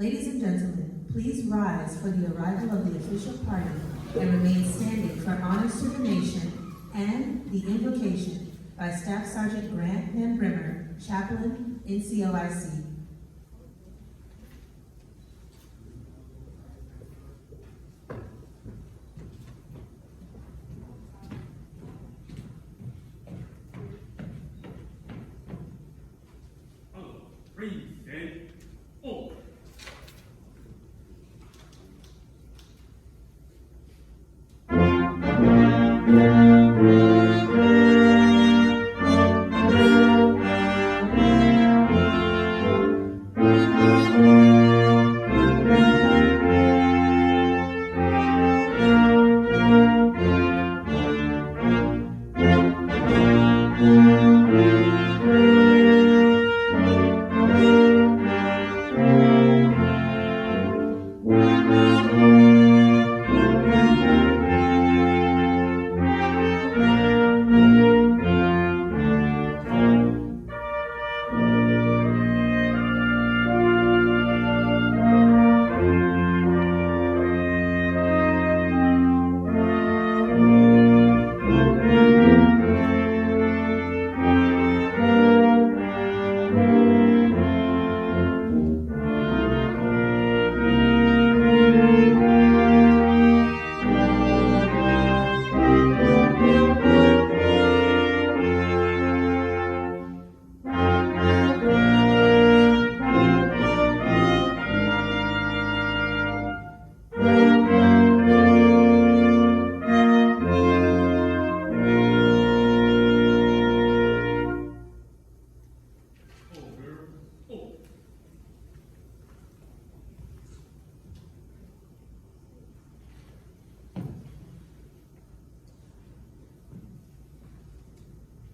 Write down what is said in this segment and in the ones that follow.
Ladies and gentlemen, please rise for the arrival of the official party and remain standing for honors to the nation and the invocation by Staff Sergeant Grant Van Brimmer, Chaplain, NCOIC. Present all.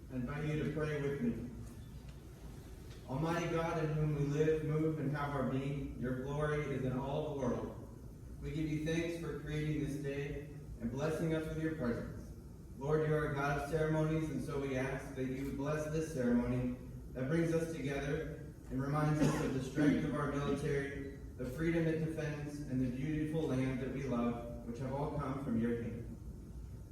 I invite you to pray with me. Almighty God, in whom we live, move, and have our being, your glory is in all the world. We give you thanks for creating this day and blessing us with your presence. Lord, you are a God of ceremonies, and so we ask that you bless this ceremony that brings us together and reminds us of the strength of our military, the freedom it defends, and the beautiful land that we love, which have all come from your hand.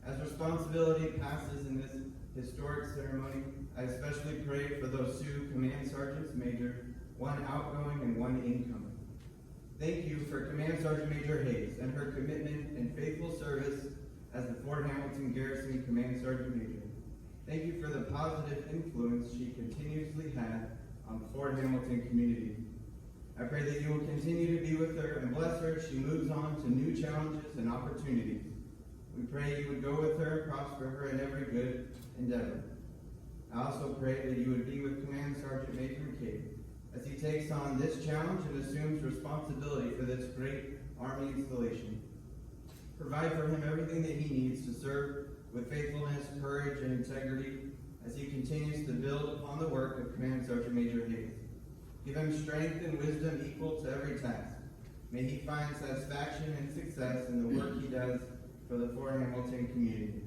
As responsibility passes in this historic ceremony, I especially pray for those two Command Sergeants Major, one outgoing and one incoming. Thank you for Command Sergeant Major Hayes and her commitment and faithful service as the Fort Hamilton Garrison Command Sergeant Major. Thank you for the positive influence she continuously had on the Fort Hamilton community. I pray that you will continue to be with her and bless her as she moves on to new challenges and opportunities. We pray you would go with her and prosper her in every good endeavor. I also pray that you would be with Command Sergeant Major McCabe as he takes on this challenge and assumes responsibility for this great Army installation. Provide for him everything that he needs to serve with faithfulness, courage, and integrity as he continues to build upon the work of Command Sergeant Major Hayes. Give him strength and wisdom equal to every task. May he find satisfaction and success in the work he does for the Fort Hamilton community.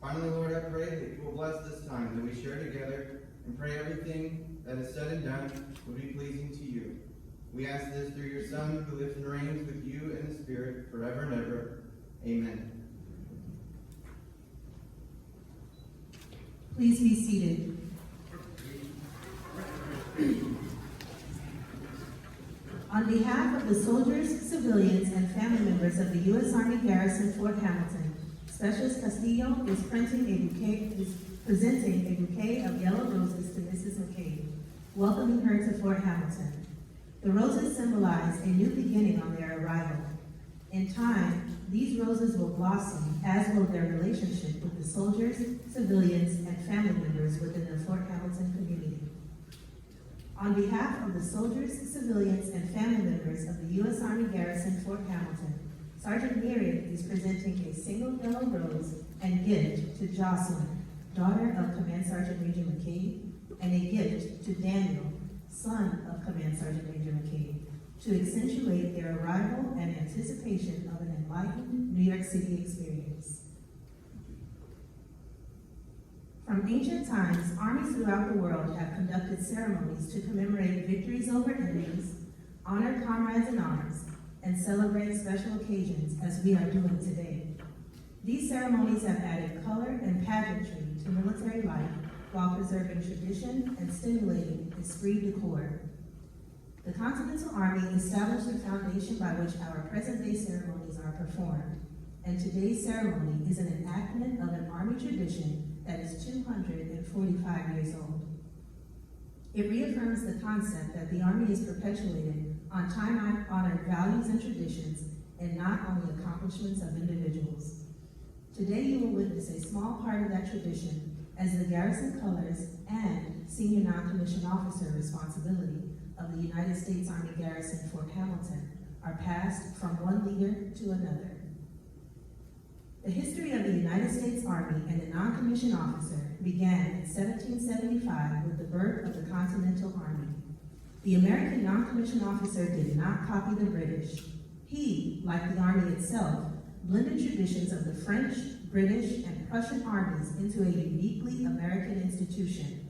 Finally, Lord, I pray that you will bless this time that we share together and pray everything that is said and done will be pleasing to you. We ask this through your Son, who lives and reigns with you in the Spirit forever and ever. Amen. Please be seated. On behalf of the soldiers, civilians, and family members of the U.S. Army Garrison Fort Hamilton, Specialist Castillo is presenting a bouquet of yellow roses to Mrs. McCabe, welcoming her to Fort Hamilton. The roses symbolize a new beginning on their arrival. In time, these roses will blossom, as will their relationship with the soldiers, civilians, and family members within the Fort Hamilton community. On behalf of the soldiers, civilians, and family members of the U.S. Army Garrison Fort Hamilton, Sergeant Myriad is presenting a single yellow rose and gift to Jocelyn, daughter of Command Sergeant Major McCabe, and a gift to Daniel, son of Command Sergeant Major McCabe, to accentuate their arrival and anticipation of an enlightened New York City experience. From ancient times, armies throughout the world have conducted ceremonies to commemorate victories over enemies, honor comrades in arms, and celebrate special occasions as we are doing today. These ceremonies have added color and pageantry to military life while preserving tradition and stimulating esprit de corps. The Continental Army established the foundation by which our present-day ceremonies are performed, and today's ceremony is an enactment of an Army tradition that is 245 years old. It reaffirms the concept that the Army is perpetuated on time-honored values and traditions and not on the accomplishments of individuals. Today you will witness a small part of that tradition as the garrison colors and senior non-commissioned officer responsibility of the United States Army Garrison Fort Hamilton are passed from one leader to another. The history of the United States Army and the non-commissioned officer began in 1775 with the birth of the Continental Army. The American non-commissioned officer did not copy the British. He, like the Army itself, blended traditions of the French, British, and Prussian armies into a uniquely American institution.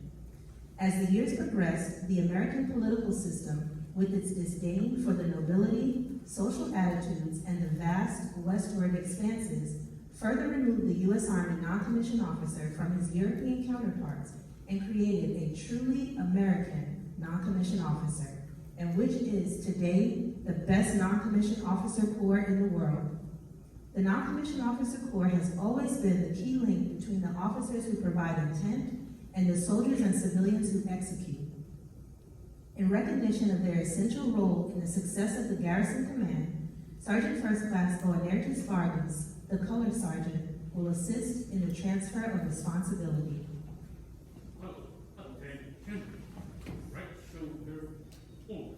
As the years progressed, the American political system, with its disdain for the nobility, social attitudes, and the vast westward expanses, further removed the U.S. Army non-commissioned officer from his European counterparts and created a truly American non-commissioned officer, and which is today the best non-commissioned officer corps in the world. The non-commissioned officer corps has always been the key link between the officers who provide intent and the soldiers and civilians who execute. In recognition of their essential role in the success of the Garrison Command, Sergeant First Class Oanertis Vargas, the color sergeant, will assist in the transfer of responsibility. Attention. Right shoulder forward.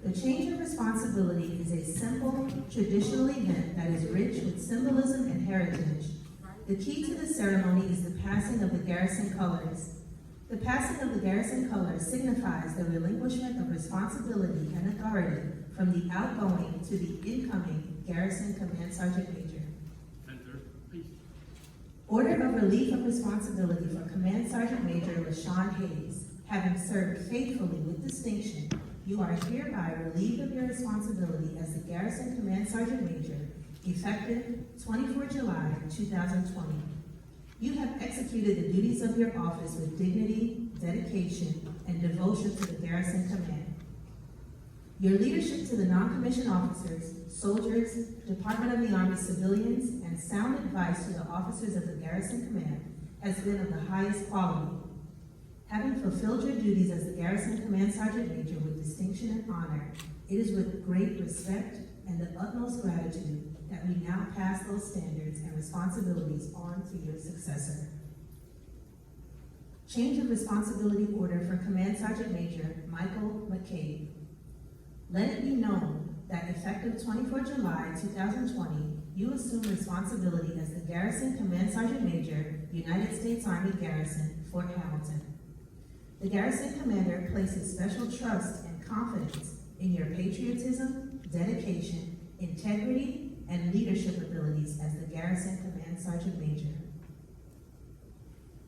The change of responsibility is a simple, traditional event that is rich with symbolism and heritage. The key to the ceremony is the passing of the garrison colors. The passing of the garrison colors signifies the relinquishment of responsibility and authority from the outgoing to the incoming Garrison Command Sergeant Major. Center, please. Order of relief of responsibility for Command Sergeant Major LaShawn Hayes. Having served faithfully with distinction, you are hereby relieved of your responsibility as the Garrison Command Sergeant Major, effective 24 July 2020. You have executed the duties of your office with dignity, dedication, and devotion to the Garrison Command. Your leadership to the non-commissioned officers, soldiers, Department of the Army civilians, and sound advice to the officers of the Garrison Command has been of the highest quality. Having fulfilled your duties as the Garrison Command Sergeant Major with distinction and honor, it is with great respect and the utmost gratitude that we now pass those standards and responsibilities on to your successor. Change of responsibility order for Command Sergeant Major Michael McCabe. Let it be known that effective 24 July 2020, you assume responsibility as the Garrison Command Sergeant Major, United States Army Garrison, Fort Hamilton. The Garrison Commander places special trust and confidence in your patriotism, dedication, integrity, and leadership abilities as the Garrison Command Sergeant Major.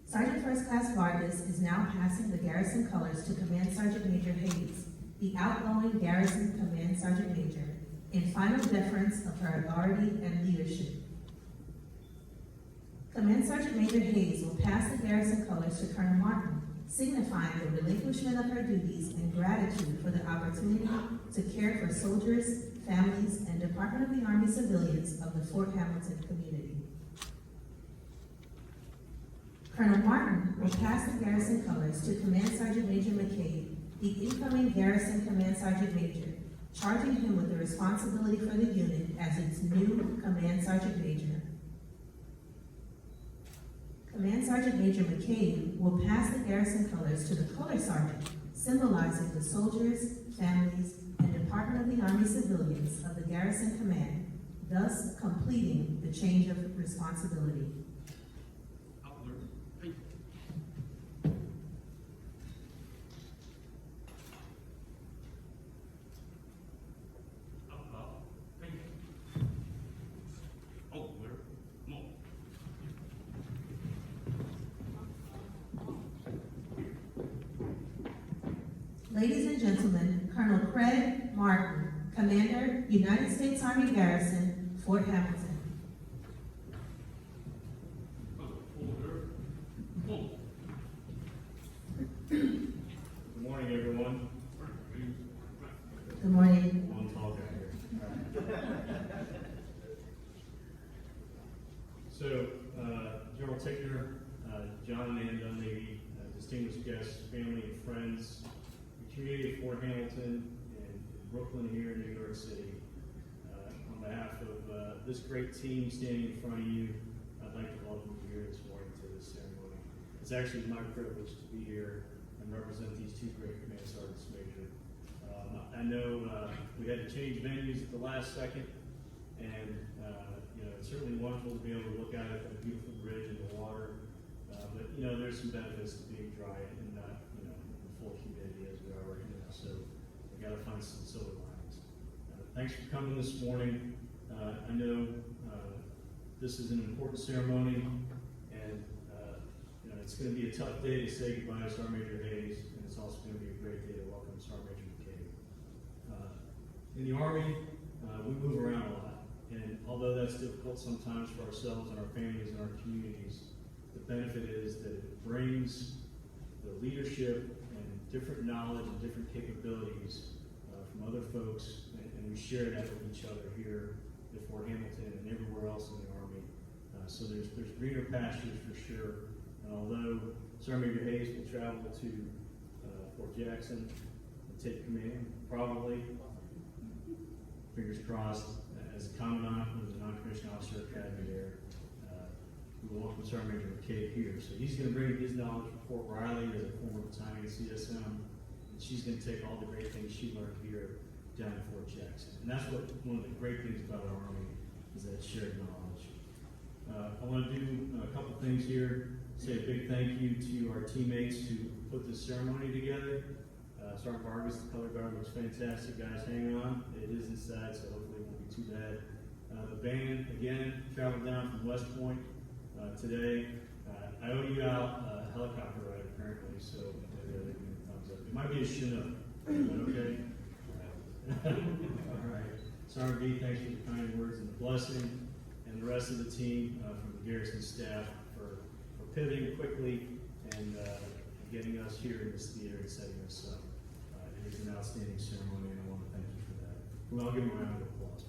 Sergeant First Class Vargas is now passing the garrison colors to Command Sergeant Major Hayes, the outgoing Garrison Command Sergeant Major, in final deference of her authority and leadership. Command Sergeant Major Hayes will pass the garrison colors to Colonel Martin, signifying the relinquishment of her duties and gratitude for the opportunity to care for soldiers, families, and Department of the Army civilians of the Fort Hamilton community. Colonel Martin will pass the garrison colors to Command Sergeant Major McCabe, the incoming Garrison Command Sergeant Major, charging him with the responsibility for the unit as its new Command Sergeant Major. Command Sergeant Major McCabe will pass the garrison colors to the color sergeant, symbolizing the soldiers, families, and Department of the Army civilians of the Garrison Command, thus completing the change of responsibility. Outward, please. Up, please. Over, more. Ladies and gentlemen, Colonel Craig Martin, Commander, United States Army Garrison, Fort Hamilton. Order. Pull. Good morning, everyone. Good morning. One tall guy here. So, General Tickner, John and Ann Dunleavy, distinguished guests, family and friends, the community of Fort Hamilton and Brooklyn here in New York City. On behalf of this great team standing in front of you, I'd like to welcome you here this morning to this ceremony. It's actually my privilege to be here and represent these two great command sergeants major. I know we had to change venues at the last second, and it's certainly wonderful to be able to look out at the beautiful bridge and the water. But there's some benefits to being dry and not in full humidity as we are right now. So we got to find some silver linings. Thanks for coming this morning. I know this is an important ceremony, and it's going to be a tough day to say goodbye to Sergeant Major Hayes, and it's also going to be a great day to welcome Sergeant Major McCabe. In the Army, we move around a lot, and although that's difficult sometimes for ourselves and our families and our communities, the benefit is that it brings the leadership and different knowledge and different capabilities from other folks, and we share that with each other here at Fort Hamilton and everywhere else in the Army. So there's greener pastures for sure. And although Sergeant Major Hayes will travel to Fort Jackson and take command, probably, fingers crossed, as a commandant with the non-commissioned officer academy there, we will welcome Sergeant Major McCabe here. So he's going to bring his knowledge from Fort Riley as a former battalion CSM, and she's going to take all the great things she learned here down in Fort Jackson. And that's what one of the great things about our Army is that shared knowledge. I want to do a couple things here. Say a big thank you to our teammates who put this ceremony together. Sergeant Vargas, the color guard, looks fantastic. Guys, hang on. It is inside, so hopefully it won't be too bad. The band, again, traveled down from West Point today. I owe you out a helicopter ride, apparently, so they're giving me a thumbs up. It might be a Chinook. Is that okay? All right. Sergeant B, thanks for the kind words and the blessing, and the rest of the team from the Garrison staff for pivoting quickly and getting us here in this theater and setting us up. It is an outstanding ceremony, and I want to thank you for that. Well, I'll give them a round of applause.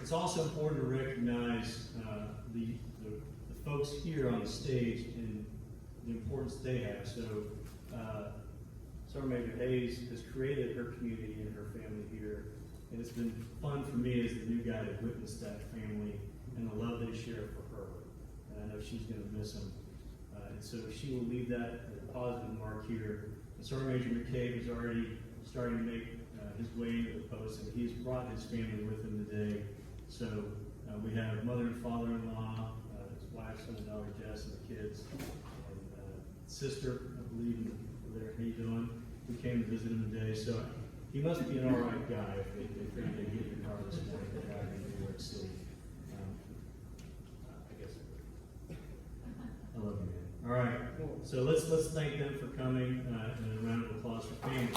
It's also important to recognize the folks here on the stage and the importance they have. So, Sergeant Major Hayes has created her community and her family here, and it's been fun for me as the new guy to witness that family and the love they share for her. And I know she's going to miss them. And so she will leave that positive mark here. And Sergeant Major McCabe is already starting to make his way into the post, and he's brought his family with him today. So we have mother and father-in-law, his wife, son and daughter Jess, and the kids, and sister, I believe, there. How you doing? We came to visit him today, so he must be an all right guy if they get in the car this morning to drive in New York City. I guess I love you, man. All right, so let's thank them for coming, and a round of applause for family.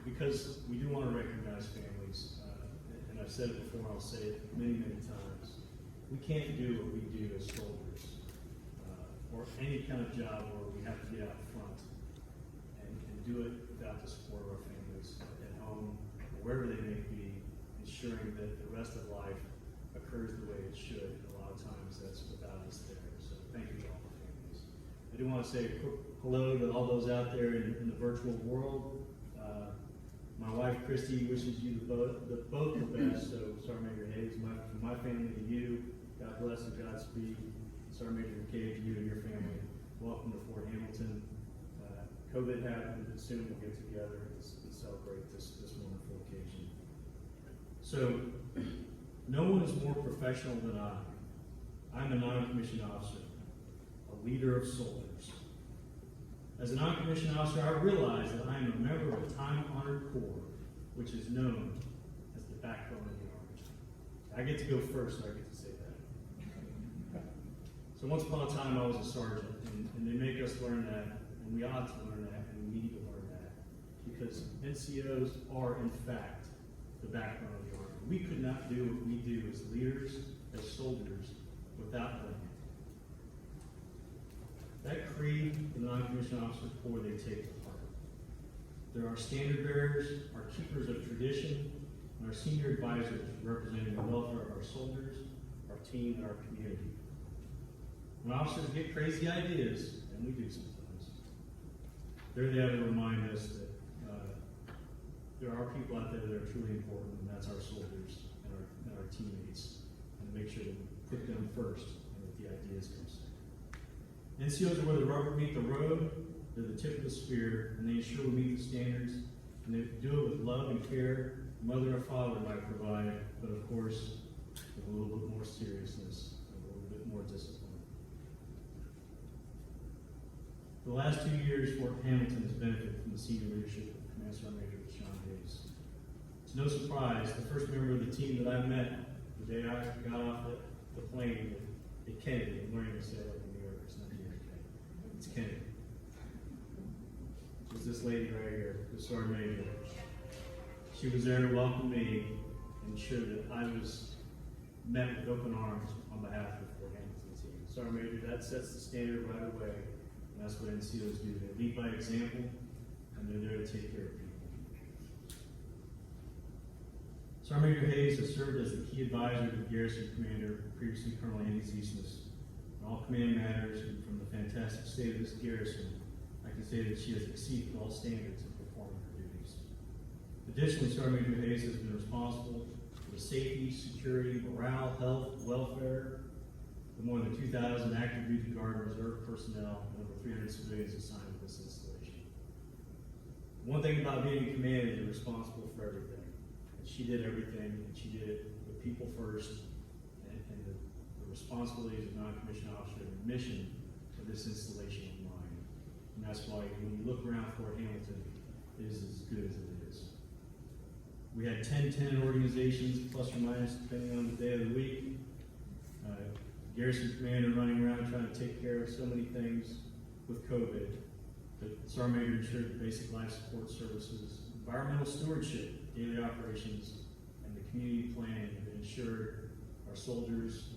Because we do want to recognize families, and I've said it before, and I'll say it many, many times. We can't do what we do as soldiers, or any kind of job where we have to get out front and do it without the support of our families at home, or wherever they may be, ensuring that the rest of life occurs the way it should. And a lot of times that's without us there. So thank you to all the families. I do want to say a quick hello to all those out there in the virtual world. My wife, Christy, wishes you both the best. So, Sergeant Major Hayes, from my family to you, God bless and Godspeed. Sergeant Major McCabe, to you and your family, welcome to Fort Hamilton. COVID happened, but soon we'll get together and celebrate this wonderful occasion. So, no one is more professional than I. I'm a non-commissioned officer, a leader of soldiers. As a non-commissioned officer, I realize that I am a member of a time-honored corps, which is known backbone of the Army. I get to go first, so I get to say that. So once upon a time, I was a sergeant, and they make us learn that, and we ought to learn that, and we need to learn that, because NCOs are, in fact, the backbone of the Army. We could not do what we do as leaders, as soldiers, without them. That creed, the non-commissioned officers corps, they take to heart. They're our standard bearers, our keepers of tradition, and our senior advisors representing the welfare of our soldiers, our team, and our community. When officers get crazy ideas, and we do sometimes, they're there to remind us that there are people out there that are truly important, and that's our soldiers and our teammates, and make sure that we put them first and that the ideas come second. NCOs are where the rubber meet the road. They're the tip of the spear, and they ensure we meet the standards, and they do it with love and care mother or father might provide, but of course, with a little bit more seriousness and a little bit more discipline. For the last 2 years, Fort Hamilton has benefited from the senior leadership of Command Sergeant Major Sean Hayes. It's no surprise, the first member of the team that I met the day I got off the plane at Kennedy, I'm learning to say it like in New York, it's not JFK, it's Kennedy. It was this lady right here, the Sergeant Major. She was there to welcome me and ensure that I was met with open arms on behalf of the Fort Hamilton team. Sergeant Major, that sets the standard right away, and that's what NCOs do. They lead by example, and they're there to take care of people. Sergeant Major Hayes has served as the key advisor to the garrison commander, previously Colonel Andy Ziesmus, on all command matters, and from the fantastic state of this garrison, I can say that she has exceeded all standards in performing her duties. Additionally, Sergeant Major Hayes has been responsible for the safety, security, morale, health, welfare of more than 2,000 active duty guard and reserve personnel and over 300 civilians assigned to this installation. One thing about being in command is you're responsible for everything. And she did everything, and she did it with people first, and the responsibilities of non-commissioned officer and the mission of this installation in mind. And that's why when you look around Fort Hamilton, it is as good as it is. We had 10 tenant organizations, plus or minus, depending on the day of the week. Garrison commander running around trying to take care of so many things with COVID. The Sergeant Major ensured the basic life support services, environmental stewardship, daily operations, and the community planning that ensured our soldiers,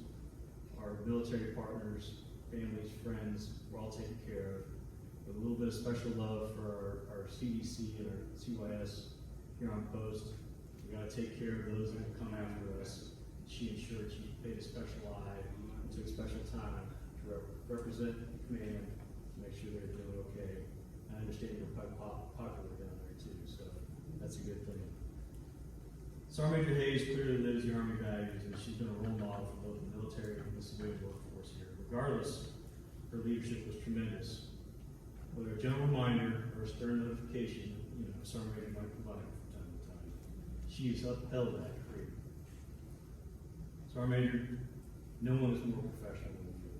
our military partners, families, friends, were all taken care of. With a little bit of special love for our CDC and our CYS here on post. We got to take care of those that will come after us. She ensured she paid a special eye and took special time to represent the command to make sure they're doing okay. I understand you're quite popular down there too, so that's a good thing. Sergeant Major Hayes clearly lives the Army values, and she's been a role model for both the military and the civilian workforce here. Regardless, her leadership was tremendous. Whether a gentle reminder or a stern notification, Sergeant Major might provide from time to time. She has upheld that creed. Sergeant Major, no one is more professional than you.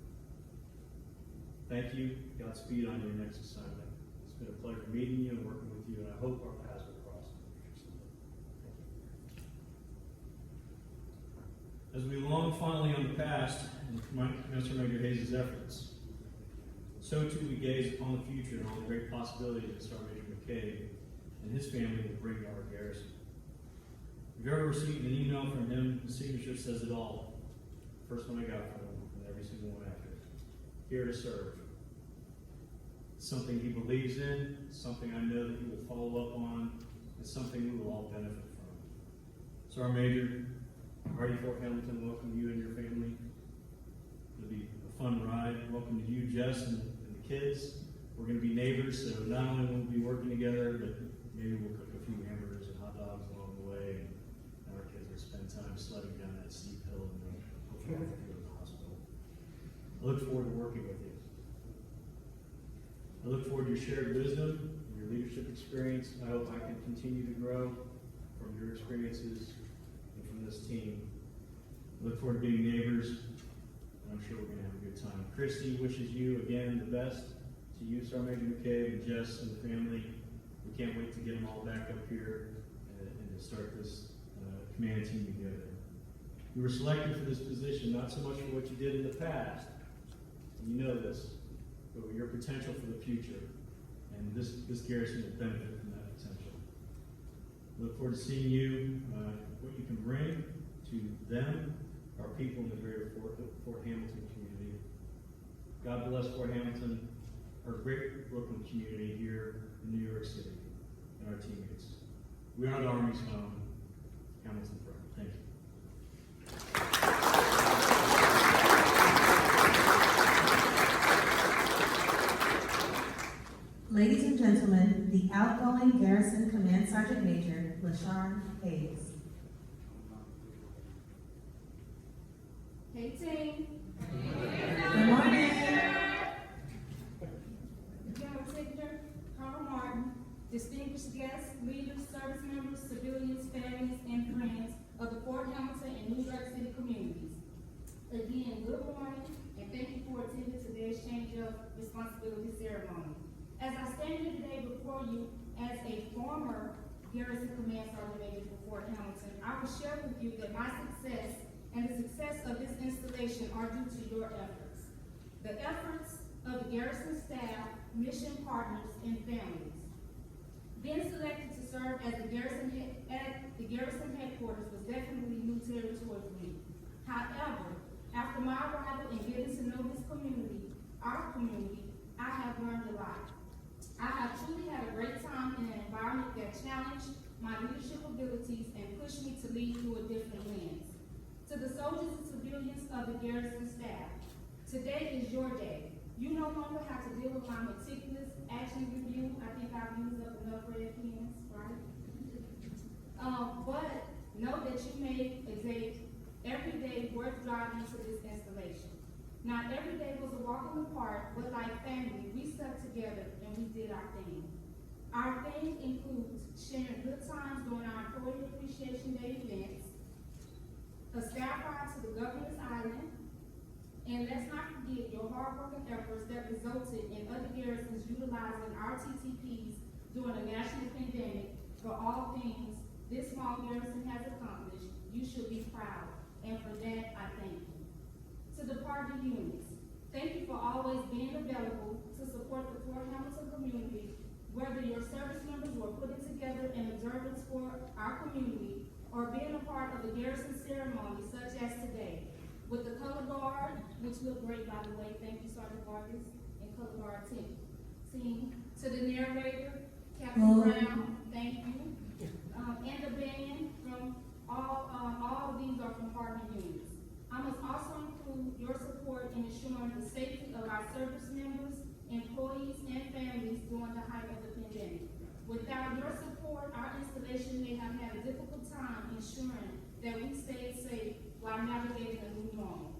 Thank you. Godspeed on your next assignment. It's been a pleasure meeting you and working with you, and I hope our paths will cross in the future someday. Thank you. As we long fondly on the past and Commander Major Hayes' efforts, so too we gaze upon the future and all the great possibilities that Sergeant Major McCabe and his family will bring to our garrison. If you've ever received an email from him, the signature says it all. The first one I got from him, and every single one after. Here to serve. It's something he believes in, it's something I know that he will follow up on, it's something we will all benefit from. Sergeant Major, Hardy Fort Hamilton, welcome you and your family. It'll be a fun ride. Welcome to you, Jess, and the kids. We're going to be neighbors, so not only will we be working together, but maybe we'll cook a few hamburgers and hot dogs along the way, and our kids will spend time sledding down that steep hill and hopefully we'll go to the hospital. I look forward to working with you. I look forward to your shared wisdom, your leadership experience. I hope I can continue to grow from your experiences and from this team. I look forward to being neighbors, and I'm sure we're going to have a good time. Christy wishes you, again, the best. To you, Sergeant Major McCabe, and Jess, and the family. We can't wait to get them all back up here and to start this command team together. You were selected for this position not so much for what you did in the past, and you know this, but your potential for the future. And this garrison will benefit from that potential. Look forward to seeing you, what you can bring to them, our people in the greater Fort Hamilton community. God bless Fort Hamilton, our great Brooklyn community here in New York City, and our teammates. We are the Army's home. Hamilton forever. Thank you. Ladies and gentlemen, the outgoing Garrison Command Sergeant Major, LaShawn Hayes. Hey team. Good morning. General Secretary Carl Martin, distinguished guests, leaders, service members, civilians, families, and friends of the Fort Hamilton and New York City communities. Again, good morning, and thank you for attending today's change of responsibility ceremony. As I stand here today before you as a former Garrison Command Sergeant Major for Fort Hamilton, I will share with you that my success and the success of this installation are due to your efforts. The efforts of the Garrison staff, mission partners, and families. Being selected to serve as the Garrison headquarters was definitely new territory for me. However, after my arrival and getting to know this community, our community, I have learned a lot. I have truly had a great time in an environment that challenged my leadership abilities and pushed me to lead through a different lens. To the soldiers and civilians of the Garrison staff, today is your day. You no longer have to deal with my meticulous action review. I think I've used up enough red pens, right? But know that you made a day, every day worth driving to this installation. Not every day was a walk in the park, but like family, we stuck together and we did our thing. Our thing includes sharing good times during our Employee Appreciation Day events, a staff ride to the Governor's Island, and let's not forget your hard-working efforts that resulted in other garrisons utilizing our TTPs during a national pandemic. For all things this small garrison has accomplished, you should be proud, and for that, I thank you. To the party units, thank you for always being available to support the Fort Hamilton community, whether your service members were putting together an observance for our community or being a part of the garrison ceremony such as today. With the color guard, which looked great by the way, thank you Sergeant Vargas and color guard team. To the narrator, Captain Brown, thank you. And the band from all of these are from partner units. I must also include your support in ensuring the safety of our service members, employees, and families during the height of the pandemic. Without your support, our installation may have had a difficult time ensuring that we stayed safe while navigating a new normal.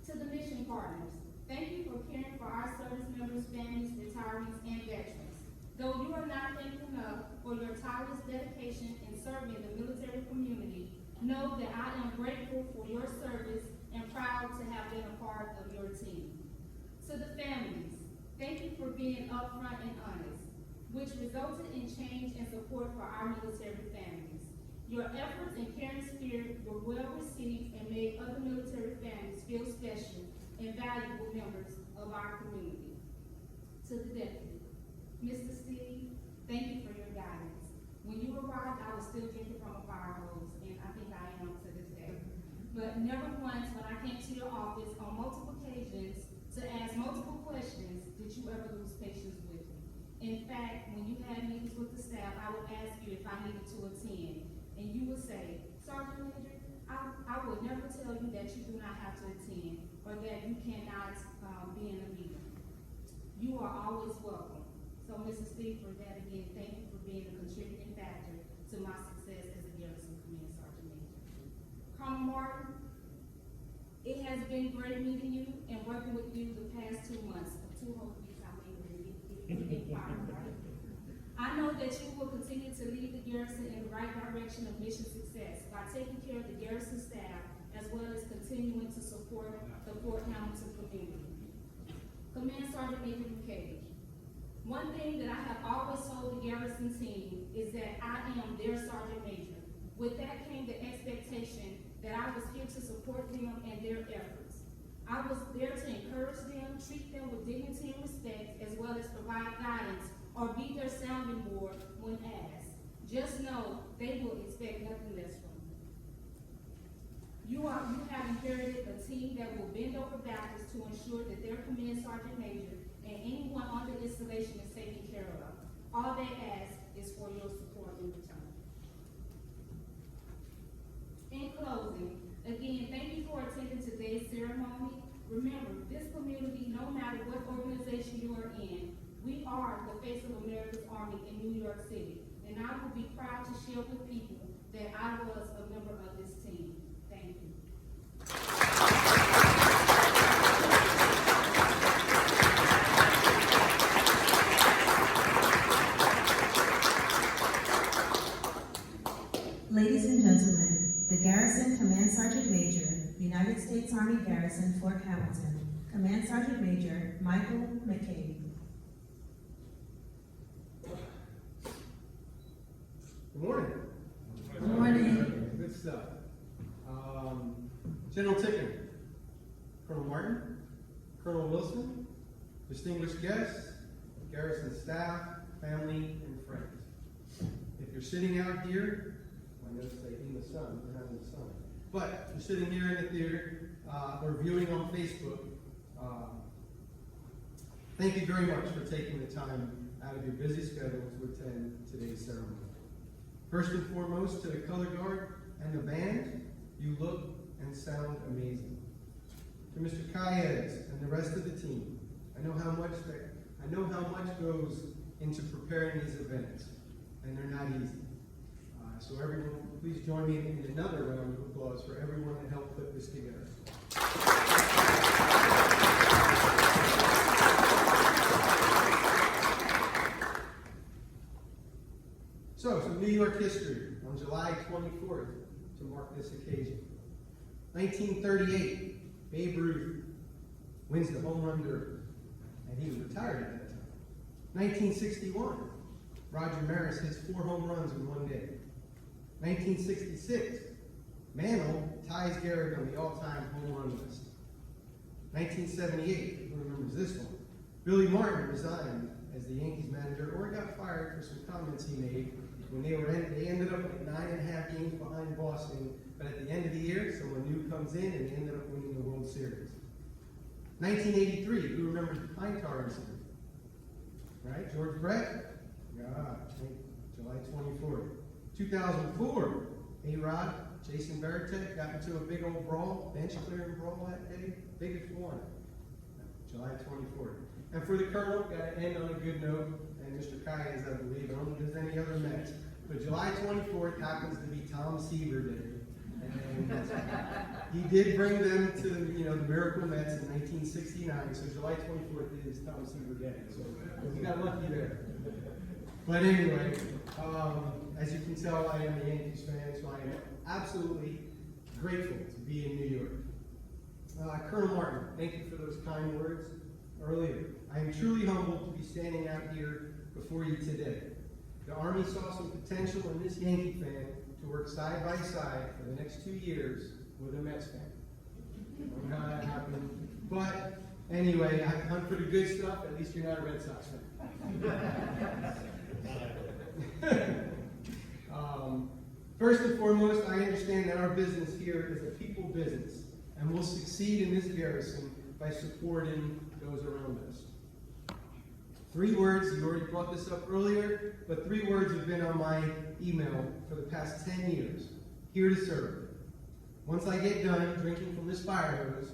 To the mission partners, thank you for caring for our service members, families, retirees, and veterans. Though you are not thanked enough for your tireless dedication in serving the military community, know that I am grateful for your service and proud to have been a part of your team. To the families, thank you for being upfront and honest, which resulted in change and support for our military families. Your efforts and caring spirit were well received and made other military families feel special and valuable members of our community. To the deputy, Mr. Steve, thank you for your guidance. When you arrived, I was still drinking from a fire hose, and I think I am to this day. But never once, when I came to your office on multiple occasions to ask multiple questions, did you ever lose patience with me. In fact, when you had meetings with the staff, I would ask you if I needed to attend, and you would say, Sergeant Major, I would never tell you that you do not have to attend, or that you cannot be in a meeting. You are always welcome. So, Mrs. Steve, for that again, thank you for being a contributing factor to my success as a Garrison Command Sergeant Major. Colonel Martin, it has been great meeting you and working with you the past 2 months. 2 whole weeks, I may get fired, right? I know that you will continue to lead the Garrison in the right direction of mission success by taking care of the Garrison staff as well as continuing to support the Fort Hamilton community. Command Sergeant Major Buchanan. One thing that I have always told the Garrison team is that I am their Sergeant Major. With that came the expectation that I was here to support them and their efforts. I was there to encourage them, treat them with dignity and respect, as well as provide guidance or be their sounding board when asked. Just know they will expect nothing less from you. You have inherited a team that will bend over backwards to ensure that their command sergeant major and anyone on the installation is taken care of. All they ask is for your support in return. In closing, again, thank you for attending today's ceremony. Remember, this community, no matter what organization you are in, we are the face of America's Army in New York City, and I will be proud to share with people that I was a member of this team. Thank you. Ladies and gentlemen, the Garrison Command Sergeant Major, United States Army Garrison, Fort Hamilton, Command Sergeant Major Michael McCabe. Good morning. Good morning. Good stuff. General Tickner, Colonel Martin, Colonel Wilson, distinguished guests, garrison staff, family, and friends. If you're sitting out here, I noticed they in the sun, we're not in the sun, but you're sitting here in the theater or viewing on Facebook, thank you very much for taking the time out of your busy schedule to attend today's ceremony. First and foremost, to the color guard and the band, you look and sound amazing. To Mr. Cailles and the rest of the team, I know how much goes into preparing these events, and they're not easy. So everyone, please join me in another round of applause for everyone that helped put this together. So, some New York history on July 24th to mark this occasion. 1938, Babe Ruth wins the home run derby, and he was retired at that time. 1961, Roger Maris hits 4 home runs in one day. 1966, Mantle ties Gehrig on the all-time home run list. 1978, who remembers this one? Billy Martin resigned as the Yankees manager, or got fired for some comments he made when they ended up with 9.5 games behind Boston, but at the end of the year, someone new comes in and they ended up winning the World Series. 1983, who remembers the Pine Tar incident? Right, George Brett? Yeah, July 24th. 2004, A-Rod, Jason Veritek got into a big old brawl, bench clearing brawl that day, biggest one. July 24th. And for the Colonel, got to end on a good note, and Mr. Cailles, I believe, I don't think there's any other Mets, but July 24th happens to be Tom Seaver Day. And he did bring them to the Miracle Mets in 1969, so July 24th is Tom Seaver Day, so we got lucky there. But anyway, as you can tell, I am a Yankees fan, so I am absolutely grateful to be in New York. Colonel Martin, thank you for those kind words earlier. I am truly humbled to be standing out here before you today. The Army saw some potential in this Yankee fan to work side by side for the next 2 years with a Mets fan. I don't know how that happened, but anyway, I hunt for the good stuff. At least you're not a Red Sox fan. First and foremost, I understand that our business here is a people business, and we'll succeed in this garrison by supporting those around us. 3 words, you already brought this up earlier, but 3 words have been on my email for the past 10 years. Here to serve. Once I get done drinking from this fire hose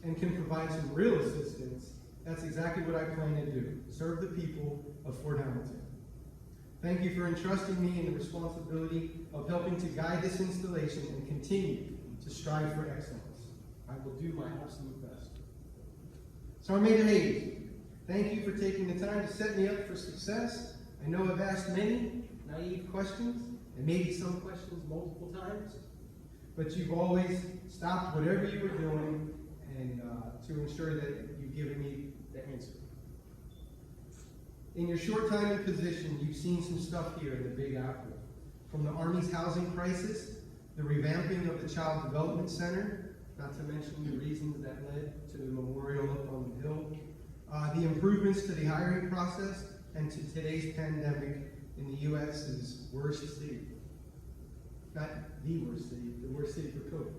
and can provide some real assistance, that's exactly what I plan to do. Serve the people of Fort Hamilton. Thank you for entrusting me in the responsibility of helping to guide this installation and continue to strive for excellence. I will do my absolute best. Sergeant Major Hayes, thank you for taking the time to set me up for success. I know I've asked many naive questions, and maybe some questions multiple times, but you've always stopped whatever you were doing and to ensure that you've given me the answer. In your short time in position, you've seen some stuff here in the Big Apple. From the Army's housing crisis, the revamping of the Child Development Center, not to mention the reasons that led to the memorial up on the hill, the improvements to the hiring process, and to today's pandemic in the U.S.'s worst city. Not the worst city for COVID.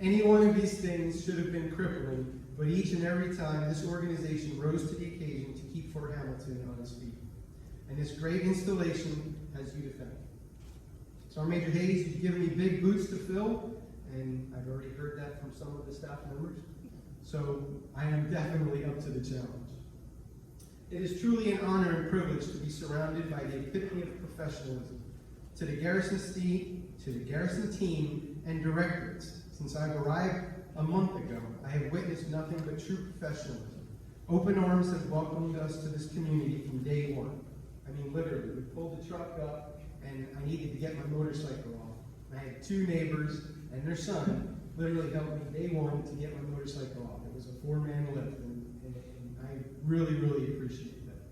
Any one of these things should have been crippling, but each and every time this organization rose to the occasion to keep Fort Hamilton on its feet. And this great installation has you to thank. Sergeant Major Hayes, you've given me big boots to fill, and I've already heard that from some of the staff members. So I am definitely up to the challenge. It is truly an honor and privilege to be surrounded by the epitome of professionalism. To the Garrison team and directors, since I've arrived a month ago, I have witnessed nothing but true professionalism. Open arms have welcomed us to this community from day one. I mean, literally, we pulled the truck up and I needed to get my motorcycle off. I had 2 neighbors and their son literally helped me day one to get my motorcycle off. It was a 4-man lift, and I really, really appreciate that.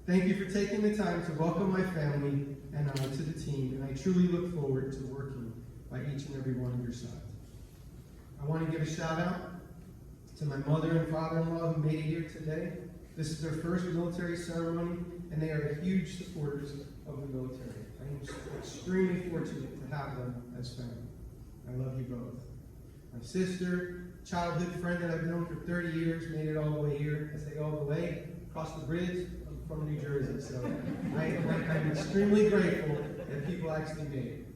Thank you for taking the time to welcome my family and to the team, and I truly look forward to working by each and every one of your sides. I want to give a shout out to my mother and father-in-law who made it here today. This is their first military ceremony, and they are huge supporters of the military. I am extremely fortunate to have them as family. I love you both. My sister, childhood friend that I've known for 30 years, made it all the way here. I say all the way, across the bridge. I'm from New Jersey, so I'm extremely grateful that people actually made it.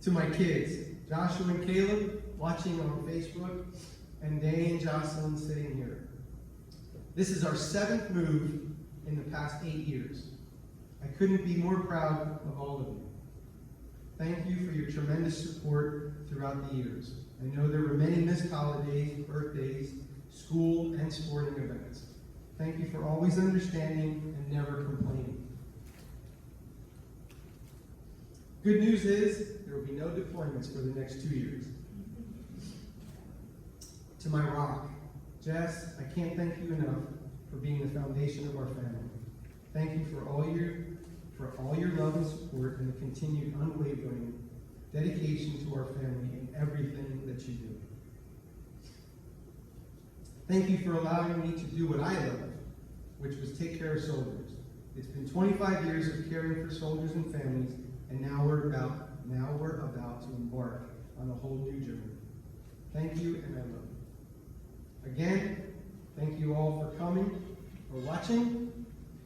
To my kids, Joshua and Caleb, watching on Facebook, and Day and Jocelyn sitting here. This is our 7th move in the past 8 years. I couldn't be more proud of all of you. Thank you for your tremendous support throughout the years. I know there were many missed holidays, birthdays, school, and sporting events. Thank you for always understanding and never complaining. Good news is there will be no deployments for the next 2 years. To my rock, Jess, I can't thank you enough for being the foundation of our family. Thank you for all your love and support and the continued unwavering dedication to our family in everything that you do. Thank you for allowing me to do what I love, which was take care of soldiers. It's been 25 years of caring for soldiers and families, and now we're about to embark on a whole new journey. Thank you, and I love you. Again, thank you all for coming, for watching,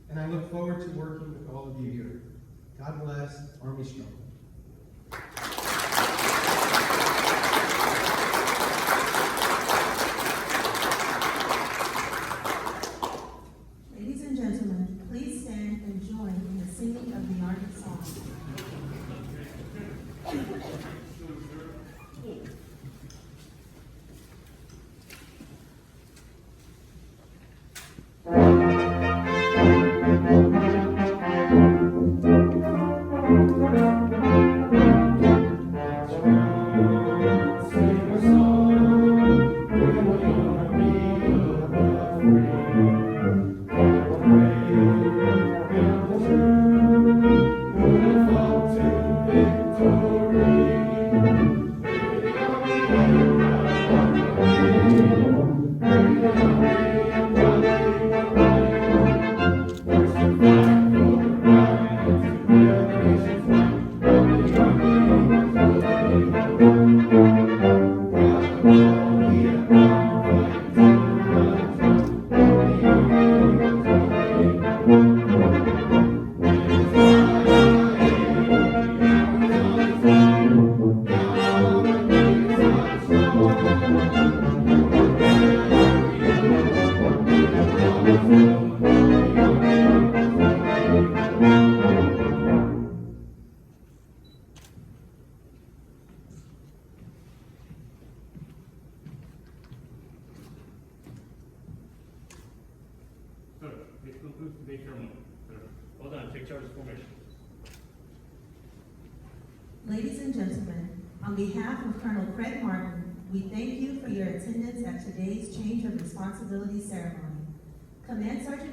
and I look forward to working with all of you here. God bless Army Strong. Ladies and gentlemen, please stand and join in the singing of the Army song. So, this concludes today's ceremony. Well done, take charge of formation. Ladies and gentlemen, on behalf of Colonel Craig Martin, we thank you for your attendance at today's Change of Responsibility ceremony. Command Sergeant